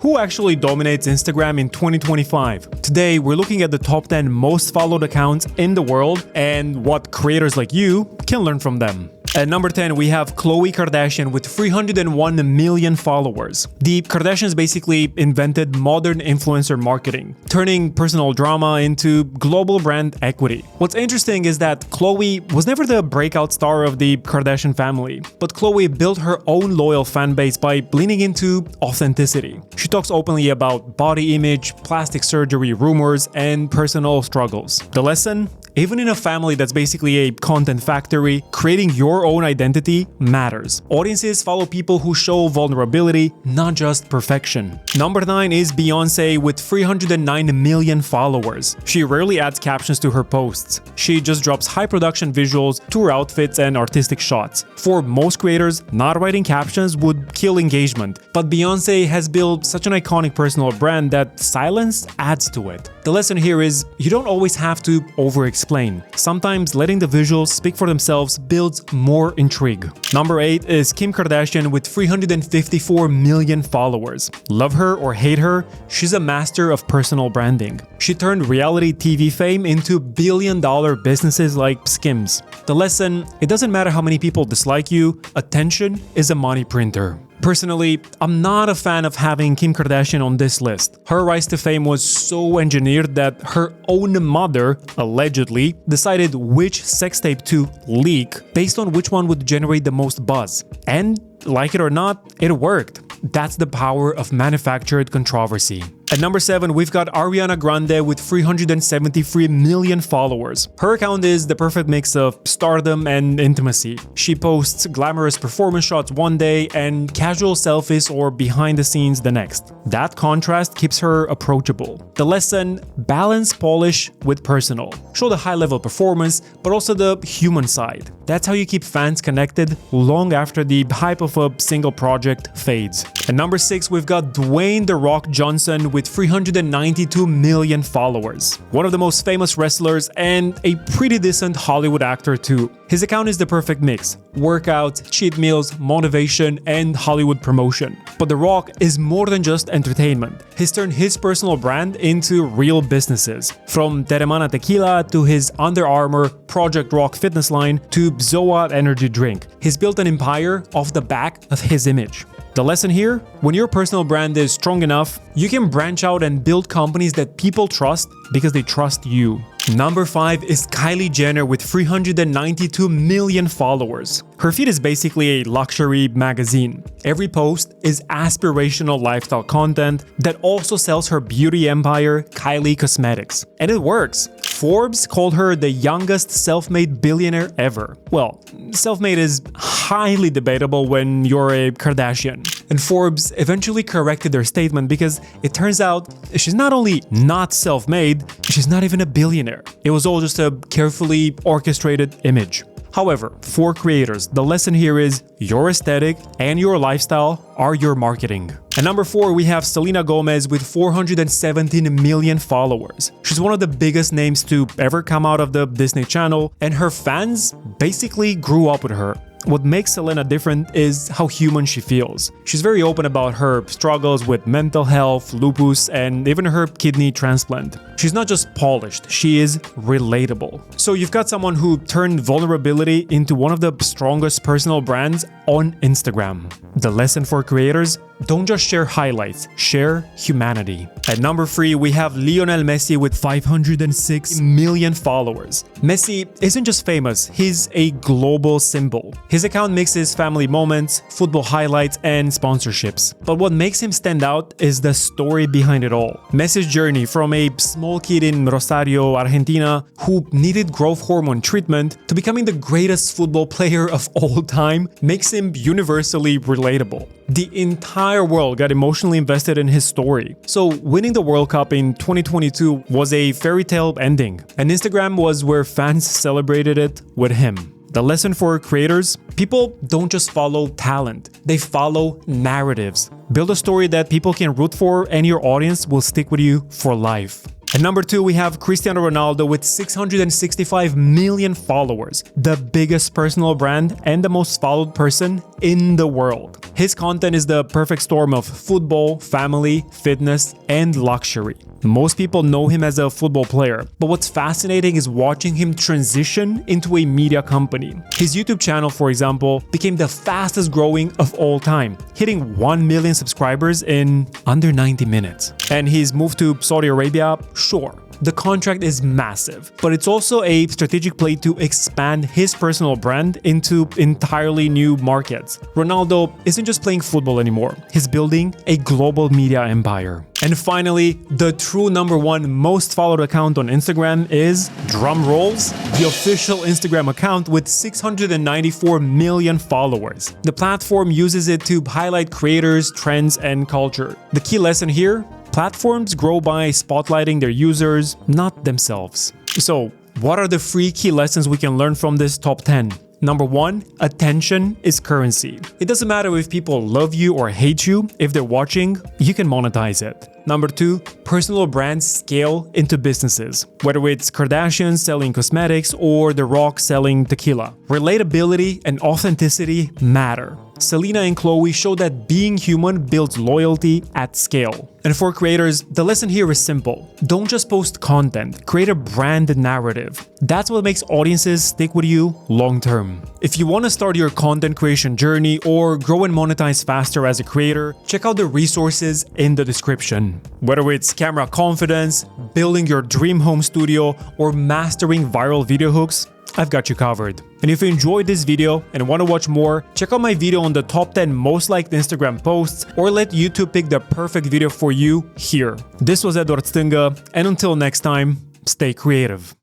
Who actually dominates Instagram in 2025? Today, we're looking at the top 10 most followed accounts in the world and what creators like you can learn from them. At number 10, we have Khloé Kardashian with 301 million followers. The Kardashians basically invented modern influencer marketing, turning personal drama into global brand equity. What's interesting is that Khloé was never the breakout star of the Kardashian family, but Khloé built her own loyal fan base by leaning into authenticity. She talks openly about body image, plastic surgery rumors, and personal struggles. The lesson? Even in a family that's basically a content factory, creating your own identity matters. Audiences follow people who show vulnerability, not just perfection. Number 9 is Beyoncé with 309 million followers. She rarely adds captions to her posts. She just drops high production visuals to her outfits and artistic shots. For most creators, not writing captions would kill engagement, but Beyoncé has built such an iconic personal brand that silence adds to it. The lesson here is you don't always have to over-explain. Sometimes letting the visuals speak for themselves builds more intrigue. Number 8 is Kim Kardashian with 354 million followers. Love her or hate her, she's a master of personal branding. She turned reality TV fame into billion-dollar businesses like Skims. The lesson, it doesn't matter how many people dislike you, attention is a money printer. Personally, I'm not a fan of having Kim Kardashian on this list. Her rise to fame was so engineered that her own mother, allegedly, decided which sex tape to leak based on which one would generate the most buzz. And, like it or not, it worked. That's the power of manufactured controversy. At number 7, we've got Ariana Grande with 373 million followers. Her account is the perfect mix of stardom and intimacy. She posts glamorous performance shots one day and casual selfies or behind the scenes the next. That contrast keeps her approachable. The lesson, balance polish with personal. Show the high-level performance, but also the human side. That's how you keep fans connected long after the hype of a single project fades. At number 6, we've got Dwayne "The Rock" Johnson with 392 million followers. One of the most famous wrestlers and a pretty decent Hollywood actor too. His account is the perfect mix: workouts, cheat meals, motivation, and Hollywood promotion. But The Rock is more than just entertainment. He's turned his personal brand into real businesses. From Teremana Tequila to his Under Armour Project Rock fitness line to Zoa energy drink. He's built an empire off the back of his image. The lesson here? When your personal brand is strong enough, you can branch out and build companies that people trust because they trust you. Number 5 is Kylie Jenner with 392 million followers. Her feed is basically a luxury magazine. Every post is aspirational lifestyle content that also sells her beauty empire, Kylie Cosmetics. And it works. Forbes called her the youngest self-made billionaire ever. Well, self-made is highly debatable when you're a Kardashian. And Forbes eventually corrected their statement because it turns out she's not only not self-made, she's not even a billionaire. It was all just a carefully orchestrated image. However, for creators, the lesson here is your aesthetic and your lifestyle are your marketing. At number 4, we have Selena Gomez with 417 million followers. She's one of the biggest names to ever come out of the Disney Channel, and her fans basically grew up with her. What makes Selena different is how human she feels. She's very open about her struggles with mental health, lupus, and even her kidney transplant. She's not just polished, she is relatable. So you've got someone who turned vulnerability into one of the strongest personal brands on Instagram. The lesson for creators? Don't just share highlights, share humanity. At number 3, we have Lionel Messi with 506 million followers. Messi isn't just famous, he's a global symbol. His account mixes family moments, football highlights, and sponsorships. But what makes him stand out is the story behind it all. Messi's journey from a small kid in Rosario, Argentina, who needed growth hormone treatment, to becoming the greatest football player of all time makes him universally relatable. The entire world got emotionally invested in his story. So winning the World Cup in 2022 was a fairy tale ending, and Instagram was where fans celebrated it with him. The lesson for creators? People don't just follow talent, they follow narratives. Build a story that people can root for and your audience will stick with you for life. At number 2, we have Cristiano Ronaldo with 665 million followers, the biggest personal brand and the most followed person in the world. His content is the perfect storm of football, family, fitness, and luxury. Most people know him as a football player, but what's fascinating is watching him transition into a media company. His YouTube channel, for example, became the fastest growing of all time, hitting 1 million subscribers in under 90 minutes. And he's moved to Saudi Arabia, sure. The contract is massive, but it's also a strategic play to expand his personal brand into entirely new markets. Ronaldo isn't just playing football anymore, he's building a global media empire. And finally, the true number 1 most followed account on Instagram is, drum rolls, the official Instagram account with 694 million followers. The platform uses it to highlight creators, trends, and culture. The key lesson here: platforms grow by spotlighting their users, not themselves. So, what are the 3 key lessons we can learn from this top 10? Number 1, attention is currency. It doesn't matter if people love you or hate you, if they're watching, you can monetize it. Number 2, personal brands scale into businesses, whether it's Kardashian selling cosmetics or The Rock selling tequila. Relatability and authenticity matter. Selena and Khloé show that being human builds loyalty at scale. And for creators, the lesson here is simple. Don't just post content, create a brand narrative. That's what makes audiences stick with you long term. If you want to start your content creation journey or grow and monetize faster as a creator, check out the resources in the description. Whether it's camera confidence, building your dream home studio, or mastering viral video hooks, I've got you covered. And if you enjoyed this video and want to watch more, check out my video on the top 10 most liked Instagram posts, or let YouTube pick the perfect video for you here. This was Edward Stinga, and until next time, stay creative.